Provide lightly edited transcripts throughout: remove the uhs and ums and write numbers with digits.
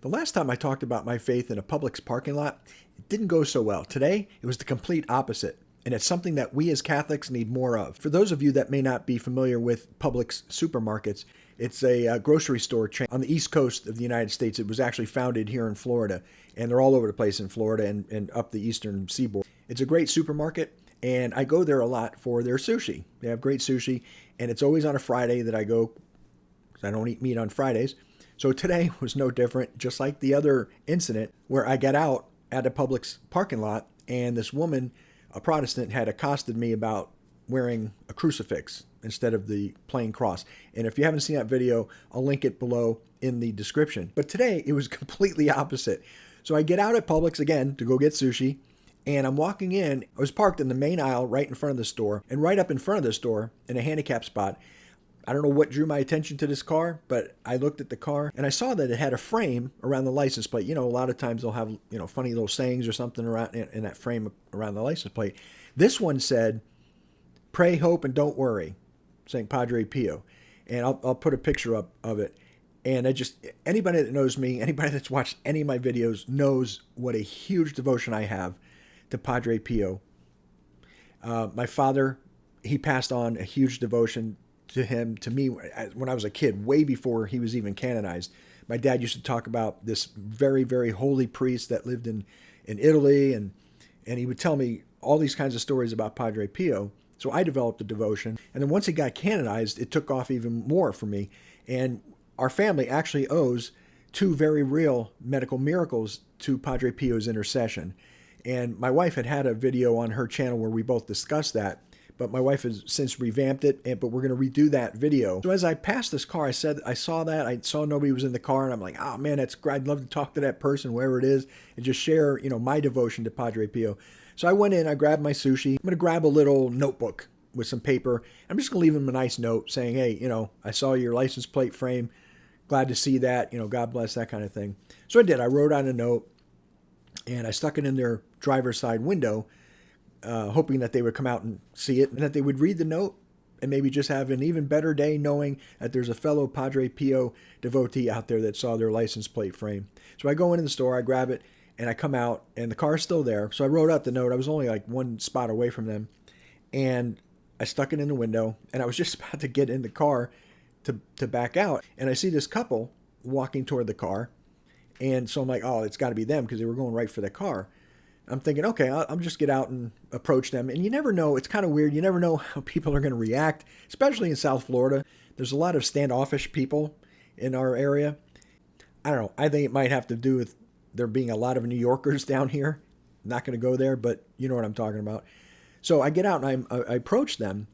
The last time I talked about my faith in a Publix parking lot, it didn't go so well. Today, it was the complete opposite, and it's something that we as Catholics need more of. For those of you that may not be familiar with Publix supermarkets, it's a grocery store chain on the East Coast of the United States. It was actually founded here in Florida, and they're all over the place in Florida and up the eastern seaboard. It's a great supermarket, and I go there a lot for their sushi. They have great sushi, and it's always on a Friday that I go because I don't eat meat on Fridays. So today was no different, just like the other incident where I got out at a Publix parking lot and this woman, a Protestant, had accosted me about wearing a crucifix instead of the plain cross. And if you haven't seen that video, I'll link it below in the description. But today it was completely opposite. So I get out at Publix again to go get sushi, and I'm walking in. I was parked in the main aisle right in front of the store, and right up in front of the store in a handicap spot, I don't know what drew my attention to this car, but I looked at the car and I saw that it had a frame around the license plate. You know, a lot of times they'll have, funny little sayings or something around in that frame around the license plate. This one said, "Pray, hope, and don't worry," St. Padre Pio. And I'll put a picture up of it. And anybody that knows me, anybody that's watched any of my videos knows what a huge devotion I have to Padre Pio. My father, he passed on a huge devotion to him, to me, when I was a kid, way before he was even canonized. My dad used to talk about this very, very holy priest that lived in Italy, and he would tell me all these kinds of stories about Padre Pio. So I developed a devotion. And then once he got canonized, it took off even more for me. And our family actually owes two very real medical miracles to Padre Pio's intercession. And my wife had a video on her channel where we both discussed that. But my wife has since revamped it, but we're going to redo that video. So as I passed this car, I saw nobody was in the car, and I'm like, oh man, that's great. I'd love to talk to that person, wherever it is, and just share, my devotion to Padre Pio. So I went in, I grabbed my sushi. I'm going to grab a little notebook with some paper. I'm just going to leave him a nice note saying, hey, I saw your license plate frame. Glad to see that, God bless, that kind of thing. So I did. I wrote on a note, and I stuck it in their driver's side window, hoping that they would come out and see it and that they would read the note and maybe just have an even better day knowing that there's a fellow Padre Pio devotee out there that saw their license plate frame. So I go into the store, I grab it, and I come out, and the car's still there. So I wrote out the note. I was only like one spot away from them, and I stuck it in the window, and I was just about to get in the car to back out, and I see this couple walking toward the car, and so I'm like, oh, it's got to be them, because they were going right for the car. I'm thinking, okay, I'll just get out and approach them. And you never know. It's kind of weird. You never know how people are going to react, especially in South Florida. There's a lot of standoffish people in our area. I don't know. I think it might have to do with there being a lot of New Yorkers down here. I'm not going to go there, but you know what I'm talking about. So I get out and I approach them.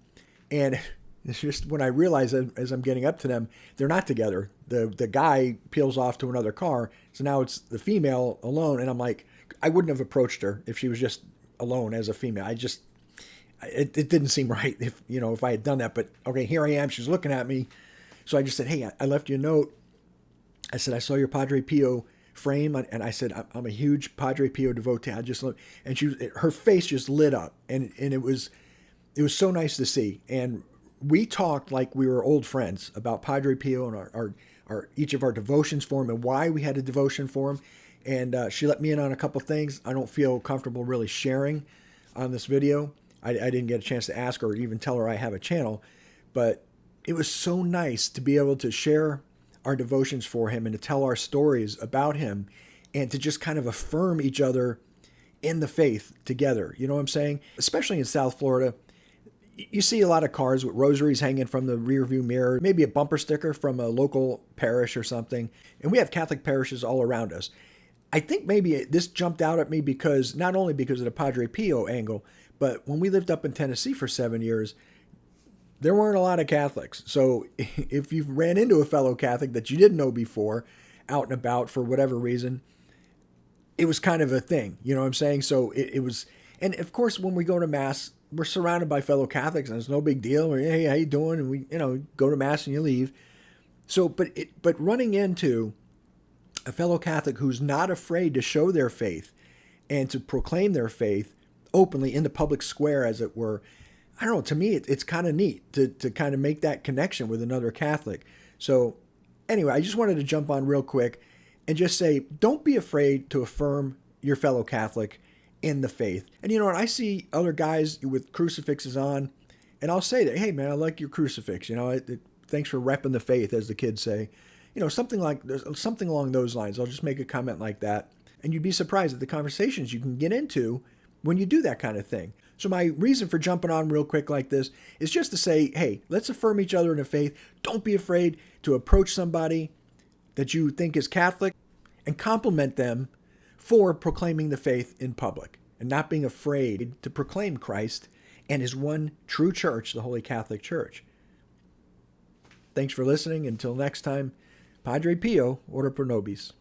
And it's just when I realize as I'm getting up to them, they're not together. The guy peels off to another car. So now it's the female alone. And I'm like, I wouldn't have approached her if she was just alone as a female. It didn't seem right if I had done that. But okay, here I am. She's looking at me. So I just said, hey, I left you a note. I said, I saw your Padre Pio frame. And I said, I'm a huge Padre Pio devotee. I just looked. And her face just lit up. And it was so nice to see. And we talked like we were old friends about Padre Pio and our each of our devotions for him and why we had a devotion for him. And she let me in on a couple things I don't feel comfortable really sharing on this video. I didn't get a chance to ask her or even tell her I have a channel. But it was so nice to be able to share our devotions for him and to tell our stories about him and to just kind of affirm each other in the faith together. You know what I'm saying? Especially in South Florida, you see a lot of cars with rosaries hanging from the rear view mirror, maybe a bumper sticker from a local parish or something. And we have Catholic parishes all around us. I think maybe this jumped out at me because not only because of the Padre Pio angle, but when we lived up in Tennessee for 7 years, there weren't a lot of Catholics. So if you ran into a fellow Catholic that you didn't know before out and about for whatever reason, it was kind of a thing. You know what I'm saying? So it was, and of course, when we go to Mass, we're surrounded by fellow Catholics and it's no big deal. Or, hey, how you doing? And we, go to Mass and you leave. So, but running into a fellow Catholic who's not afraid to show their faith and to proclaim their faith openly in the public square, as it were, I don't know, to me, it's kind of neat to kind of make that connection with another Catholic. So anyway, I just wanted to jump on real quick and just say, don't be afraid to affirm your fellow Catholic in the faith. And you know what? I see other guys with crucifixes on, and I'll say that, hey man, I like your crucifix. Thanks for repping the faith, as the kids say. Something along those lines. I'll just make a comment like that, and you'd be surprised at the conversations you can get into when you do that kind of thing. So my reason for jumping on real quick like this is just to say, hey, let's affirm each other in the faith. Don't be afraid to approach somebody that you think is Catholic and compliment them for proclaiming the faith in public and not being afraid to proclaim Christ and his one true church, the Holy Catholic Church. Thanks for listening. Until next time, Padre Pio, Ora Pro Nobis.